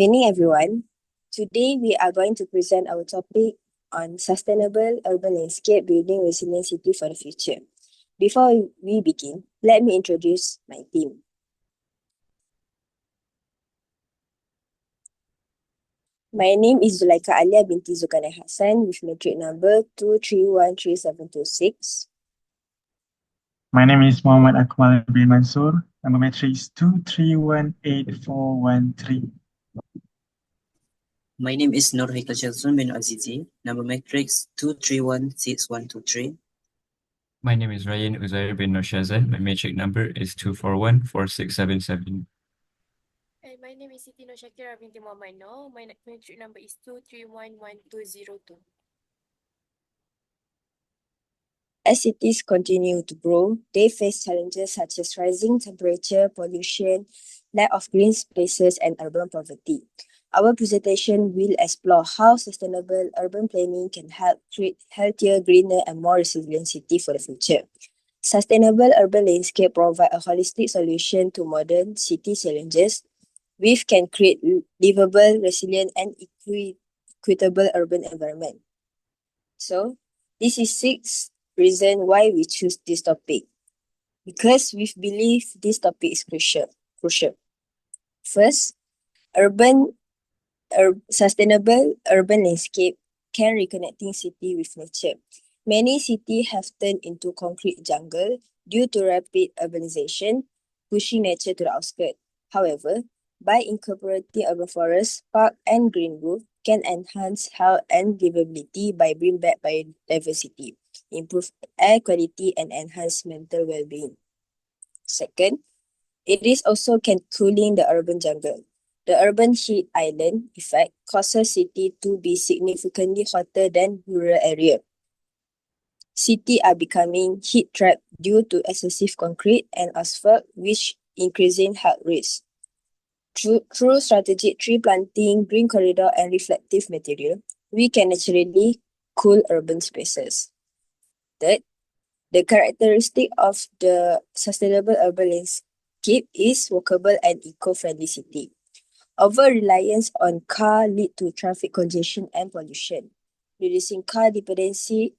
Evening, everyone. Today, we are going to present our topic on sustainable urban landscape building resilient city for the future. Before we begin, let me introduce my team. My name is Zulaika Alia binti Zulkarnain Hassan with matric number 2313726. My name is Muhammad Akmal bin Mansur. Number matrix 2318413. My name is Nur Haikal Shamsun bin Azizi, number matrix 2316123. My name is Ryan Uzair bin Noshazan. My matric number is 2414677. My name is Siti Nur Shakira binti Muhammad Noor. My matric number is 2311202. As cities continue to grow, they face challenges such as rising temperature, pollution, lack of green spaces, and urban poverty. Our presentation will explore how sustainable urban planning can help create healthier, greener, and more resilient city for the future. Sustainable urban landscape provide a holistic solution to modern city challenges, which can create livable, resilient, and equitable urban environment. So, this is 6 reason why we choose this topic. Because we believe this topic is crucial. First, sustainable urban landscape can reconnecting city with nature. Many cities have turned into concrete jungle due to rapid urbanization, pushing nature to the outskirts. However, by incorporating urban forests, park, and green roof can enhance health and livability by bringing back biodiversity, improve air quality, and enhance mental well-being. Second, it is also can cooling the urban jungle. The urban heat island effect causes city to be significantly hotter than rural area. Cities are becoming heat trapped due to excessive concrete and asphalt, which increasing health risks. Through strategic tree planting, green corridor, and reflective material, we can naturally cool urban spaces. Third, the characteristic of the sustainable urban landscape is walkable and eco-friendly city. Over-reliance on car lead to traffic congestion and pollution. Reducing car dependency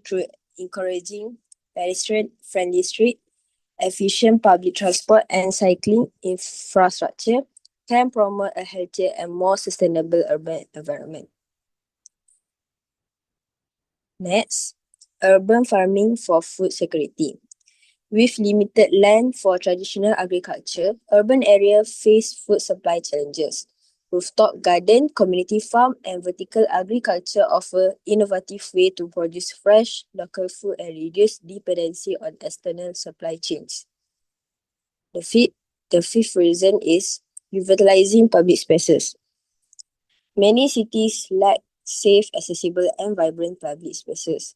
through encouraging pedestrian-friendly street, efficient public transport, and cycling infrastructure can promote a healthier and more sustainable urban environment. Next, urban farming for food security. With limited land for traditional agriculture, urban areas face food supply challenges. Rooftop garden, community farm, and vertical agriculture offer innovative way to produce fresh, local food and reduce dependency on external supply chains. The fifth reason is revitalizing public spaces. Many cities lack safe, accessible, and vibrant public spaces.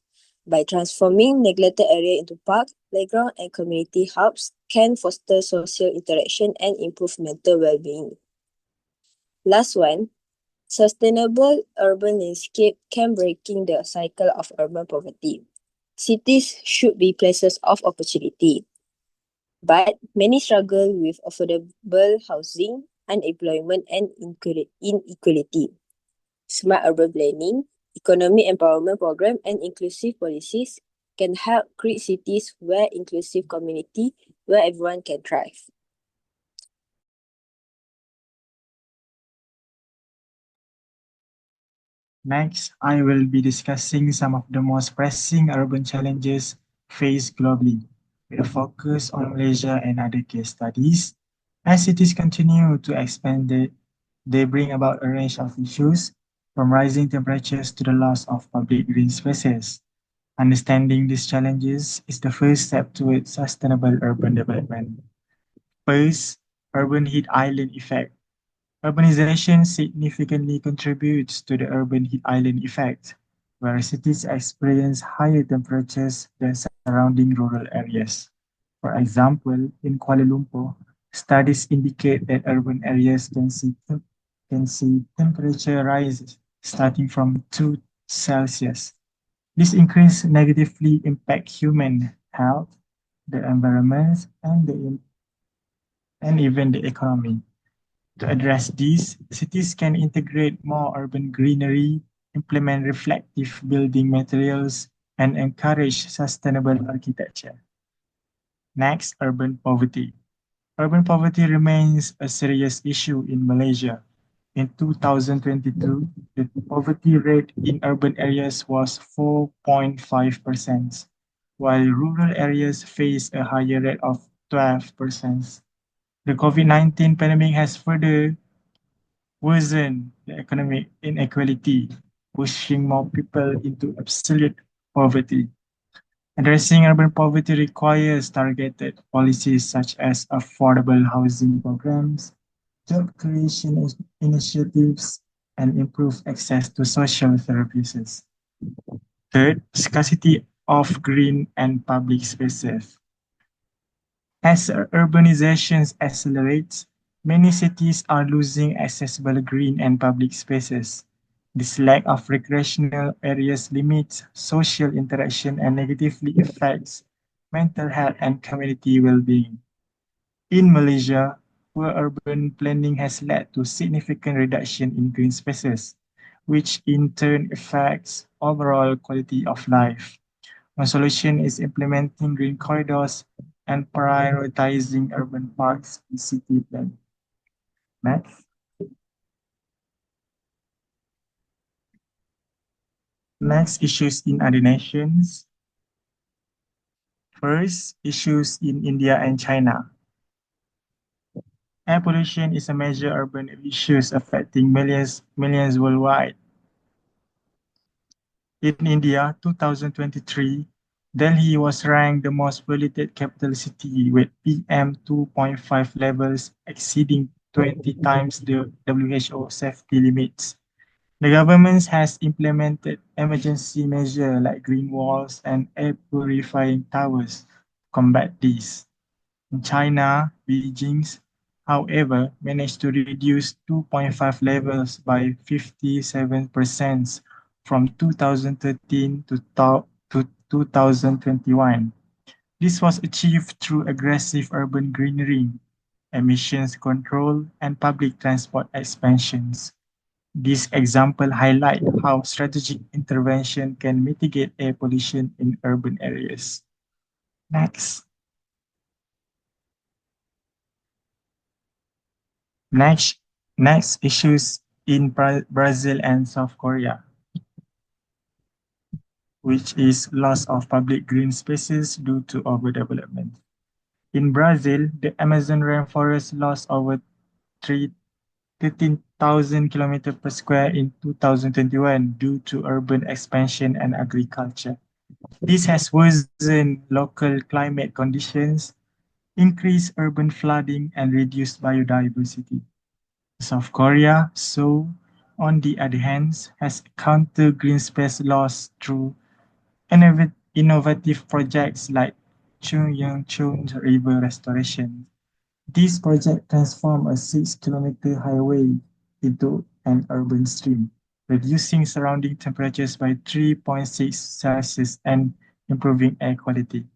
By transforming neglected area into park, playground, and community hubs can foster social interaction and improve mental well-being. Last one, sustainable urban landscape can breaking the cycle of urban poverty. Cities should be places of opportunity, but many struggle with affordable housing, unemployment, and inequality. Smart urban planning, economic empowerment program, and inclusive policies can help create cities where inclusive community where everyone can thrive. Next, I will be discussing some of the most pressing urban challenges faced globally, with a focus on Malaysia and other case studies. As cities continue to expand, they bring about a range of issues, from rising temperatures to the loss of public green spaces. Understanding these challenges is the first step towards sustainable urban development. First, urban heat island effect. Urbanization significantly contributes to the urban heat island effect, where cities experience higher temperatures than surrounding rural areas. For example, in Kuala Lumpur, studies indicate that urban areas can see temperature rise starting from 2 Celsius. This increase negatively impact human health, the environment, and and even the economy. To address these, cities can integrate more urban greenery, implement reflective building materials, and encourage sustainable architecture. Next, urban poverty. Urban poverty remains a serious issue in Malaysia. In 2022, the poverty rate in urban areas was 4.5%, while rural areas face a higher rate of 12%. The COVID-19 pandemic has further worsened the economic inequality, pushing more people into absolute poverty. Addressing urban poverty requires targeted policies such as affordable housing programs, job creation initiatives, and improved access to social services. Third, scarcity of green and public spaces. As urbanization accelerates, many cities are losing accessible green and public spaces. This lack of recreational areas limits social interaction and negatively affects mental health and community well-being. In Malaysia, poor urban planning has led to significant reduction in green spaces, which in turn affects overall quality of life. One solution is implementing green corridors and prioritizing urban parks in city planning. Next. Next, issues in other nations. First, issues in India and China. Air pollution is a major urban issue affecting millions worldwide. In India, 2023, Delhi was ranked the most polluted capital city with PM 2.5 levels exceeding 20 times the WHO safety limits. The government has implemented emergency measures like green walls and air purifying towers to combat this. In China, Beijing, however, managed to reduce 2.5 levels by 57% from 2013 to 2021. This was achieved through aggressive urban greenery, emissions control, and public transport expansions. This example highlight how strategic intervention can mitigate air pollution in urban areas. Next. Next issues in Brazil and South Korea, which is loss of public green spaces due to overdevelopment. In Brazil, the Amazon rainforest lost over 13,000 kilometers per square in 2021 due to urban expansion and agriculture. This has worsened local climate conditions, increased urban flooding, and reduced biodiversity. South Korea, so on the other hand, has countered green space loss through innovative projects like Chunyeongchung River Restoration. This project transformed a 6-kilometer highway into an urban stream, reducing surrounding temperatures by 3.6 Celsius and improving air quality.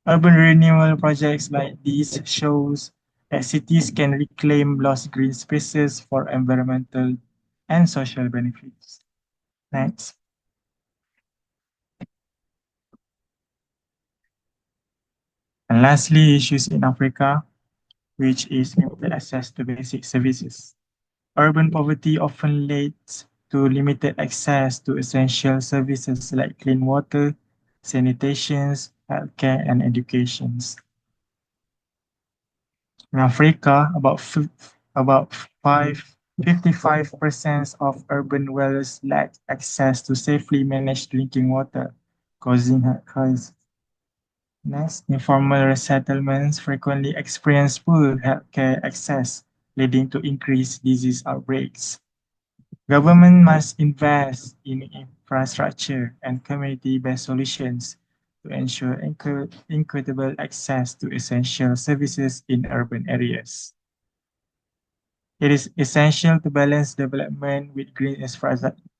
Urban renewal projects like these shows that cities can reclaim lost green spaces for environmental and social benefits. Next. And lastly, issues in Africa, which is limited access to basic services. Urban poverty often leads to limited access to essential services like clean water, sanitation, healthcare, and education. In Africa, about 55% of urban dwellers lack access to safely managed drinking water, causing health crises. Next, informal settlements frequently experience poor healthcare access, leading to increased disease outbreaks. Government must invest in infrastructure and community-based solutions to ensure equitable access to essential services in urban areas. It is essential to balance development with green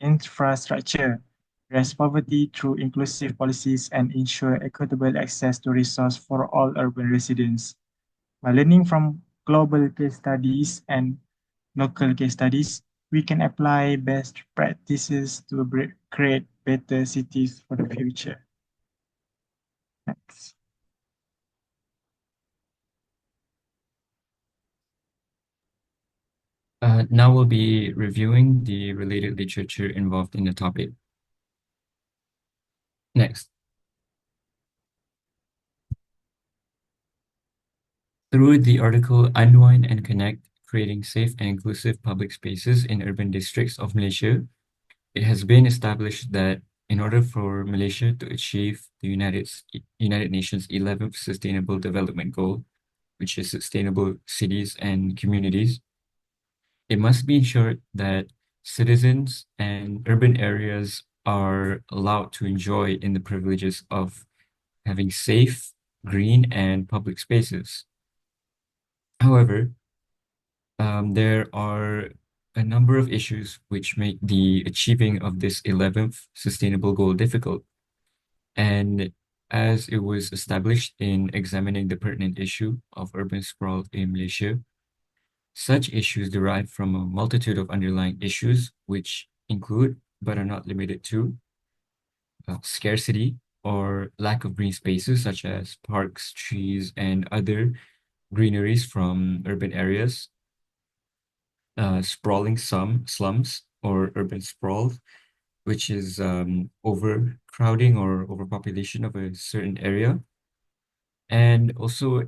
infrastructure, address poverty through inclusive policies, and ensure equitable access to resources for all urban residents. By learning from global case studies and local case studies, we can apply best practices to create better cities for the future. Next. Now we'll be reviewing the related literature involved in the topic. Next. Through the article Unwind and Connect, Creating Safe and Inclusive Public Spaces in Urban Districts of Malaysia, it has been established that in order for Malaysia to achieve the United Nations 11th Sustainable Development Goal, which is sustainable cities and communities, it must be ensured that citizens and urban areas are allowed to enjoy in the privileges of having safe, green, and public spaces. However, there are a number of issues which make the achieving of this 11th sustainable goal difficult. And as it was established in examining the pertinent issue of urban sprawl in Malaysia, such issues derive from a multitude of underlying issues, which include, but are not limited to, scarcity or lack of green spaces, such as parks, trees, and other greeneries from urban areas, sprawling slums or urban sprawl, which is overcrowding or overpopulation of a certain area, and also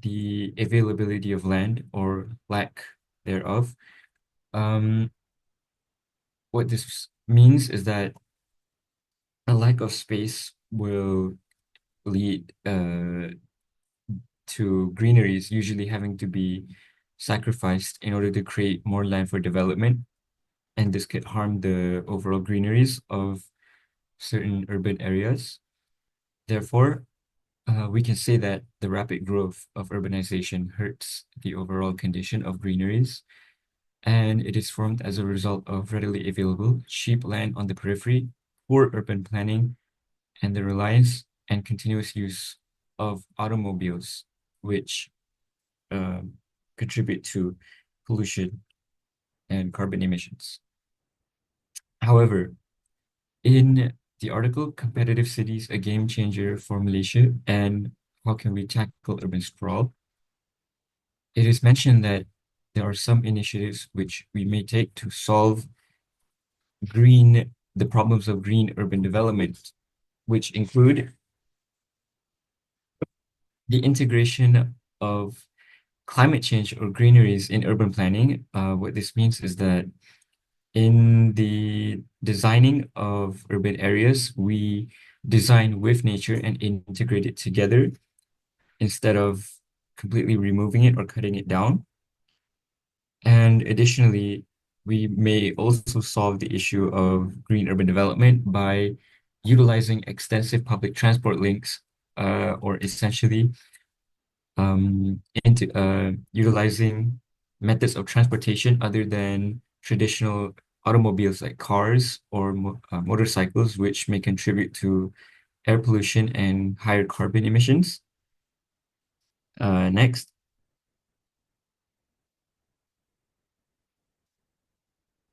the availability of land or lack thereof. What this means is that a lack of space will lead to greeneries usually having to be sacrificed in order to create more land for development, and this could harm the overall greeneries of certain urban areas. Therefore, we can say that the rapid growth of urbanization hurts the overall condition of greeneries, and it is formed as a result of readily available, cheap land on the periphery, poor urban planning, and the reliance and continuous use of automobiles, which contribute to pollution and carbon emissions. However, in the article Competitive Cities, a Game Changer for Malaysia and How Can We Tackle Urban Sprawl, it is mentioned that there are some initiatives which we may take to solve the problems of green urban development, which include the integration of climate change or greeneries in urban planning. What this means is that in the designing of urban areas, we design with nature and integrate it together instead of completely removing it or cutting it down. And additionally, we may also solve the issue of green urban development by utilizing extensive public transport links, or essentially utilizing methods of transportation other than traditional automobiles like cars or motorcycles, which may contribute to air pollution and higher carbon emissions. Next.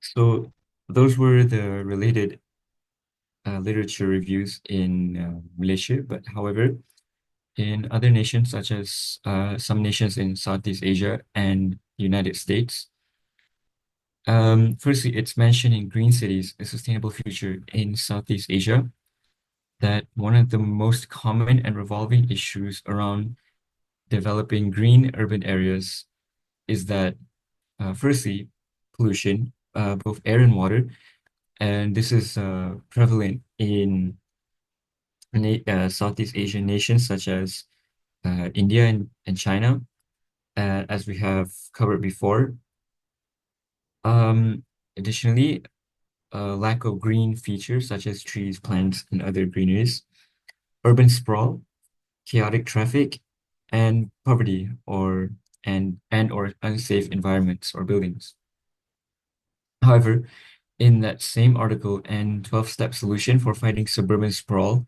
So those were the related literature reviews in Malaysia, but however, in other nations such as some nations in Southeast Asia and United States, firstly, it's mentioned in Green Cities, a Sustainable Future in Southeast Asia, that one of the most common and revolving issues around developing green urban areas is that, firstly, pollution, both air and water, and this is prevalent in Southeast Asian nations such as India and China, as we have covered before. Additionally, lack of green features such as trees, plants, and other greeneries, urban sprawl, chaotic traffic, and poverty or unsafe environments or buildings. However, in that same article and 12-step solution for fighting suburban sprawl,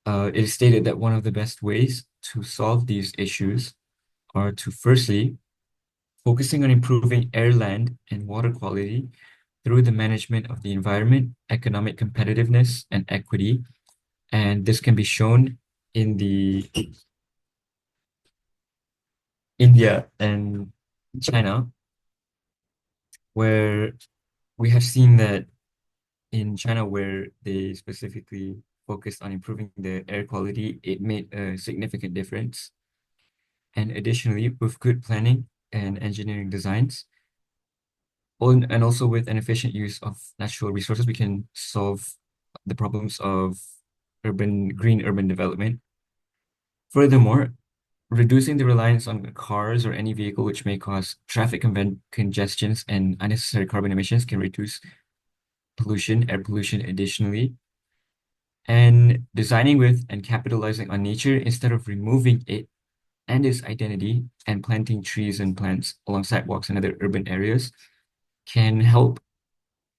it is stated that one of the best ways to solve these issues are to firstly, focusing on improving air, land, and water quality through the management of the environment, economic competitiveness, and equity. And this can be shown in the India and China, where we have seen that in China, where they specifically focused on improving the air quality, it made a significant difference. And additionally, with good planning and engineering designs, and also with an efficient use of natural resources, we can solve the problems of green urban development. Furthermore, reducing the reliance on cars or any vehicle which may cause traffic congestions and unnecessary carbon emissions can reduce air pollution additionally. And designing with and capitalizing on nature instead of removing it and its identity and planting trees and plants along sidewalks and other urban areas can help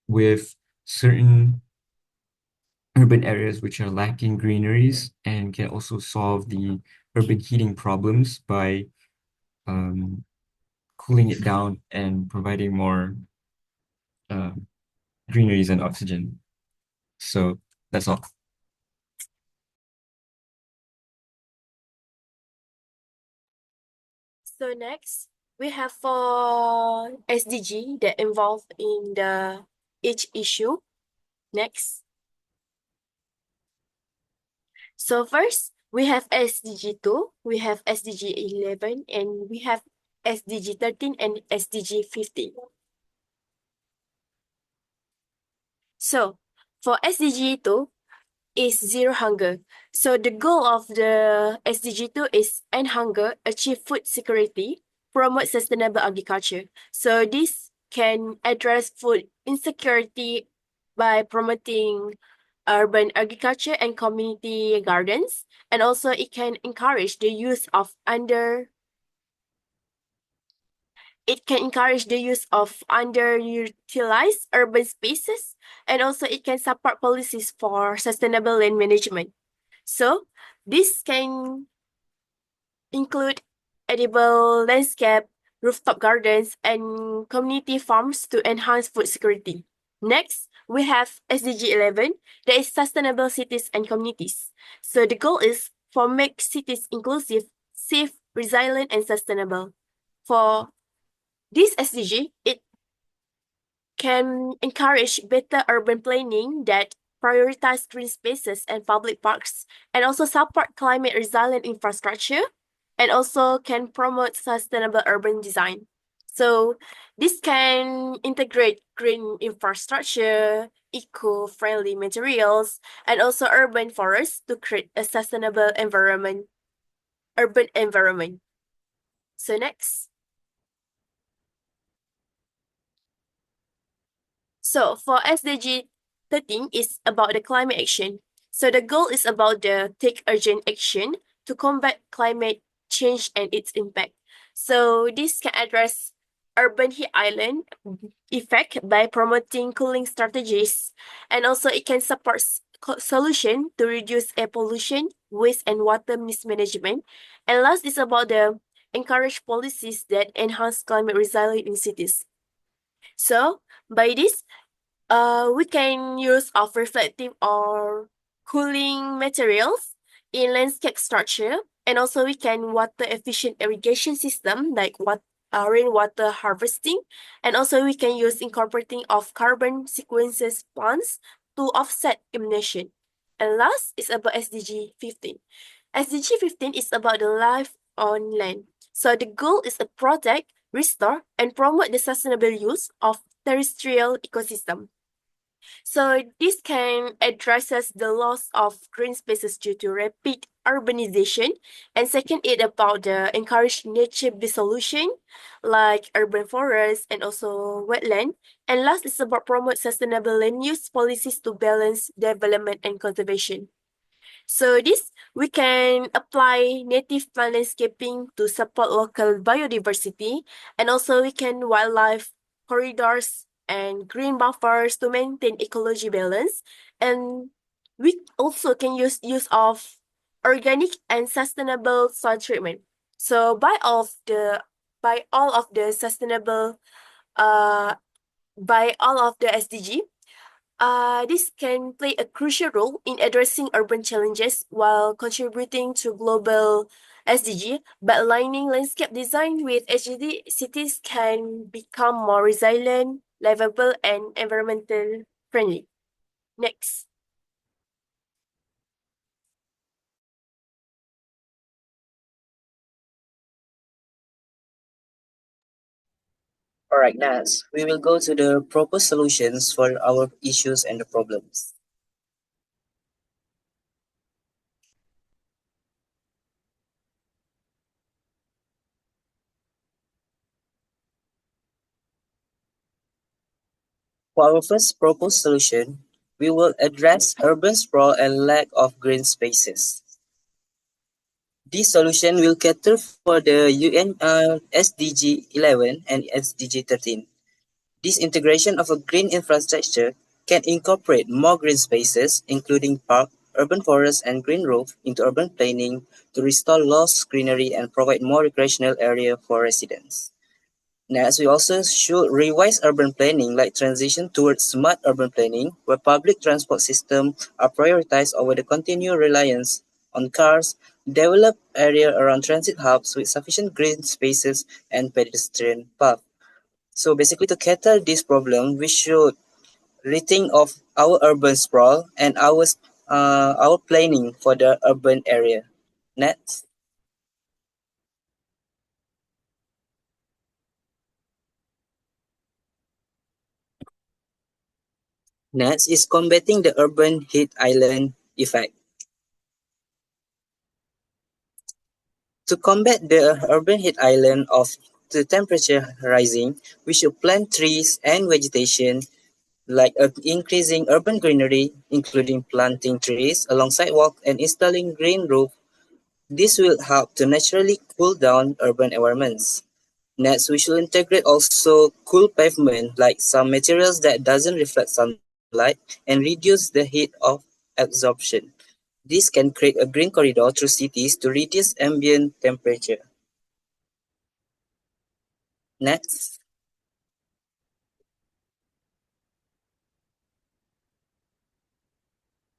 with certain urban areas which are lacking greeneries, and can also solve the urban heating problems by cooling it down and providing more greeneries and oxygen. So that's all. So next, we have for SDG that involved in each issue. Next. So first, we have SDG 2, we have SDG 11, and we have SDG 13 and SDG 15. So for SDG 2 is zero hunger. So the goal of the SDG 2 is end hunger, achieve food security, promote sustainable agriculture. So this can address food insecurity by promoting urban agriculture and community gardens. And also it can encourage the use of underutilized urban spaces, and also it can support policies for sustainable land management. So this can include edible landscape, rooftop gardens, and community farms to enhance food security. Next, we have SDG 11, that is sustainable cities and communities. So the goal is for make cities inclusive, safe, resilient, and sustainable. For this SDG, it can encourage better urban planning that prioritize green spaces and public parks, and also support climate resilient infrastructure, and also can promote sustainable urban design. So this can integrate green infrastructure, eco-friendly materials, and also urban forests to create a sustainable urban environment. So next. So for SDG 13 is about the climate action. So the goal is about the take urgent action to combat climate change and its impact. So this can address urban heat island effect by promoting cooling strategies, and also it can support solution to reduce air pollution, waste, and water mismanagement. And last is about the encourage policies that enhance climate resilience in cities. So by this, we can use of reflective or cooling materials in landscape structure, and also we can water efficient irrigation system like rainwater harvesting, and also we can use incorporating of carbon sequences plants to offset emission. And last is about SDG 15. SDG 15 is about the life on land. So the goal is to protect, restore, and promote the sustainable use of terrestrial ecosystem. So this can addresses the loss of green spaces due to rapid urbanization. And second, it about the encourage nature dissolution, like urban forests and also wetland. And last is about promote sustainable land use policies to balance development and conservation. So this, we can apply native plant landscaping to support local biodiversity, and also we can wildlife corridors and green buffers to maintain ecology balance. And we also can use of organic and sustainable soil treatment. So by all of the sustainable by all of the SDG, this can play a crucial role in addressing urban challenges while contributing to global SDG. By aligning landscape design with SDG, cities can become more resilient, livable, and environmental friendly. Next. Alright, next, we will go to the proposed solutions for our issues and the problems. For our first proposed solution, we will address urban sprawl and lack of green spaces. This solution will cater for the UN SDG 11 and SDG 13. This integration of a green infrastructure can incorporate more green spaces, including park, urban forests, and green roof, into urban planning to restore lost greenery and provide more recreational area for residents. Next, we also should revise urban planning, like transition towards smart urban planning, where public transport systems are prioritized over the continued reliance on cars, develop area around transit hubs with sufficient green spaces and pedestrian paths. So basically, to cater this problem, we should rethink of our urban sprawl and our planning for the urban area. Next. Next is combating the urban heat island effect. To combat the urban heat island of the temperature rising, we should plant trees and vegetation like increasing urban greenery, including planting trees along sidewalk and installing green roof. This will help to naturally cool down urban environments. Next, we should integrate also cool pavement like some materials that doesn't reflect sunlight and reduce the heat of absorption. This can create a green corridor through cities to reduce ambient temperature. Next.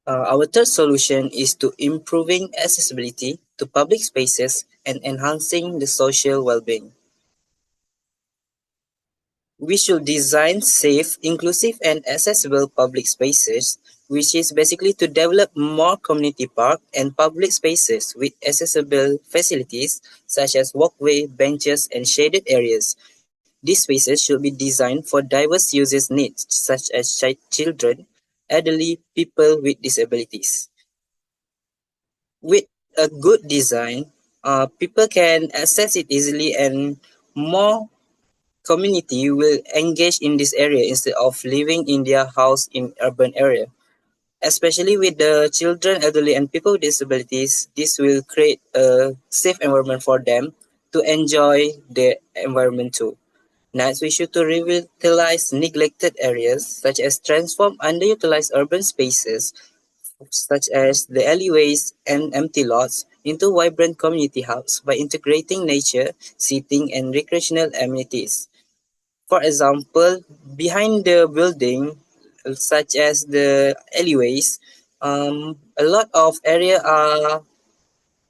Our third solution is to improving accessibility to public spaces and enhancing the social well-being. We should design safe, inclusive, and accessible public spaces, which is basically to develop more community park and public spaces with accessible facilities such as walkway, benches, and shaded areas. These spaces should be designed for diverse users' needs, such as children, elderly, people with disabilities. With a good design, people can access it easily and more community will engage in this area instead of living in their house in urban area. Especially with the children, elderly, and people with disabilities, this will create a safe environment for them to enjoy the environment too. Next, we should to revitalize neglected areas such as transform underutilized urban spaces such as the alleyways and empty lots into vibrant community hubs by integrating nature, seating, and recreational amenities. For example, behind the building, such as the alleyways, a lot of area are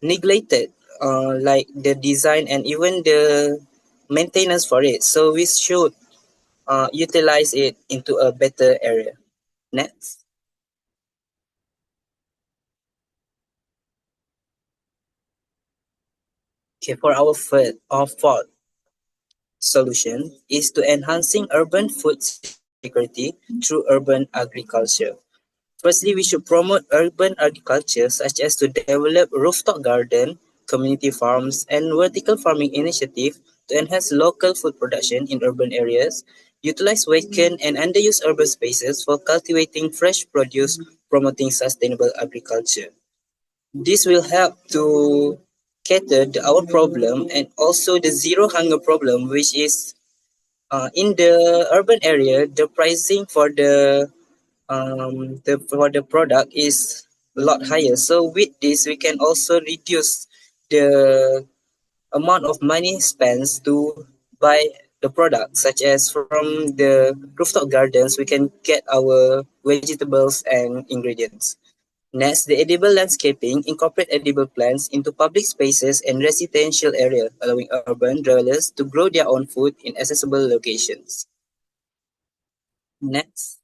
neglected, like the design and even the maintenance for it. So we should utilize it into a better area. Next. Okay, for our fourth solution is to enhancing urban food security through urban agriculture. Firstly, we should promote urban agriculture such as to develop rooftop garden, community farms, and vertical farming initiative to enhance local food production in urban areas, utilize vacant and underused urban spaces for cultivating fresh produce, promoting sustainable agriculture. This will help to cater our problem and also the zero hunger problem, which is in the urban area, the pricing for the product is a lot higher. So with this, we can also reduce the amount of money spent to buy the product, such as from the rooftop gardens, we can get our vegetables and ingredients. Next, the edible landscaping incorporate edible plants into public spaces and residential area, allowing urban dwellers to grow their own food in accessible locations. Next.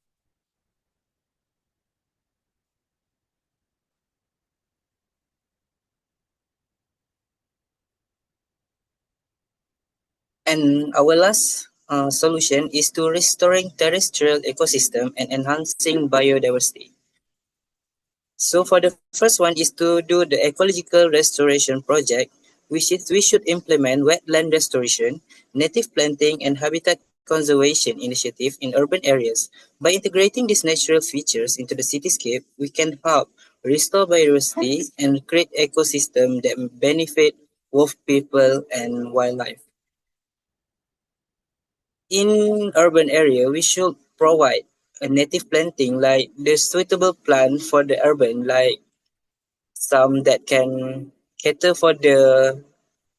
And our last solution is to restoring terrestrial ecosystem and enhancing biodiversity. So for the first one is to do the ecological restoration project, we should implement wetland restoration, native planting, and habitat conservation initiative in urban areas. By integrating these natural features into the cityscape, we can help restore biodiversity and create ecosystem that benefit both people and wildlife. In urban area, we should provide a native planting like the suitable plant for the urban, like some that can cater for the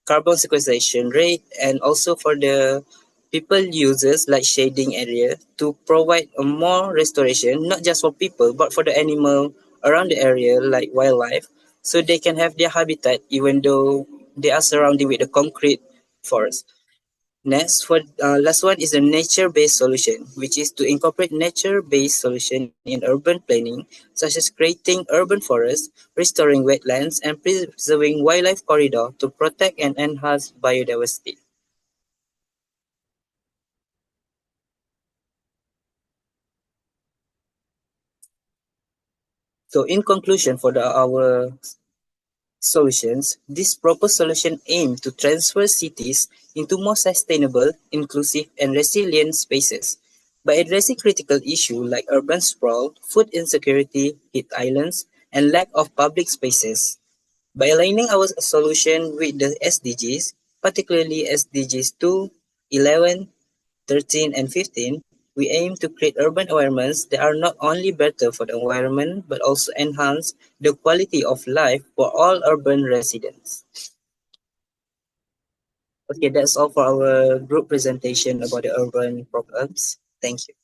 carbon sequestration rate and also for the people users like shading area to provide a more restoration, not just for people but for the animal around the area like wildlife, so they can have their habitat even though they are surrounded with a concrete forest. Next, for last one is a nature-based solution, which is to incorporate nature-based solution in urban planning, such as creating urban forests, restoring wetlands, and preserving wildlife corridor to protect and enhance biodiversity. So, in conclusion, for our solutions, this proposed solution aims to transfer cities into more sustainable, inclusive, and resilient spaces. By addressing critical issues like urban sprawl, food insecurity, heat islands, and lack of public spaces. By aligning our solution with the SDGs, particularly SDGs 2, 11, 13, and 15, we aim to create urban environments that are not only better for the environment but also enhance the quality of life for all urban residents. Okay, that's all for our group presentation about the urban problems. Thank you.